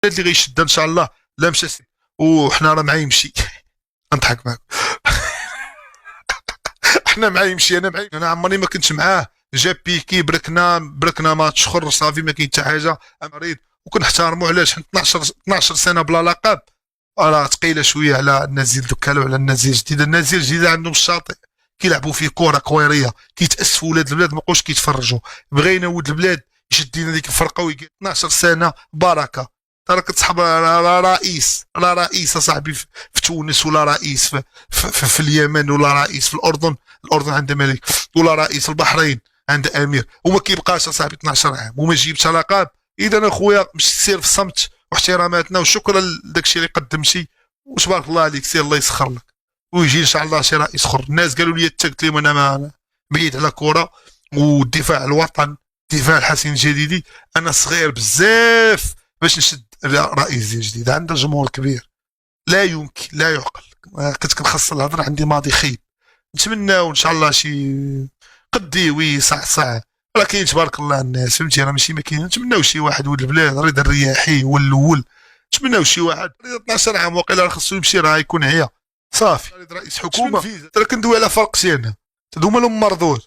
اللي غيشد ان شاء الله لا مشى وحنا راه معاه يمشي. نضحك معاك. احنا معاه يمشي، انا معاه، انا عمرني ما كنت معاه. جا بيكي بركنا ماتش اخر صافي ما كاين حتى حاجه، مريض وكنحتارمو. علاش؟ حنا 12 سنه بلا لقب، راه ثقيله شويه على النزيل دوكا وعلى النزيل الجديد. النزيل الجديد عندهم الشاطئ كيلعبوا فيه كره كويريه، كيتاسفوا ولاد البلاد ما بقوش كيتفرجوا. بغينا ولد البلاد يشد لنا ديك الفرقه ويقول 12 سنه بركه. راك تصحاب لا رئيس اصاحبي في تونس، ولا رئيس في اليمن، ولا رئيس في الاردن عند ملك، ولا رئيس البحرين عند امير، وما كيبقاش اصاحبي 12 عام وما جيبش لقب. اذا اخويا مش سير في الصمت واحتراماتنا وشكرا لداكشي اللي قدمتي، وتبارك الله عليك، سير الله يسخر لك ويجي ان شاء الله شي رئيس اخر. الناس قالوا لي قلت لهم انا ما بعيد على كره والدفاع عن الوطن، دفاع الحسين الجديدي. انا صغير بزاف باش نشد رئيس جديد. عنده جمهور كبير لا يمكن لا يعقل. كنت كنخص الهضره، عندي ماضي خيب. نتمناو ان شاء الله شي قديوي صح راه كاين تبارك الله الناس، فهمتي؟ راه ماشي ما كاين. نتمناو شي واحد ولد البلاد، رضا الرياحي هو الاول. نتمناو شي واحد 12 عام واقيلا راه خصو يمشي، راه يكون عيا صافي رئيس حكومه. ترى كندوي على فرق سينا، هذوما لهم مردود.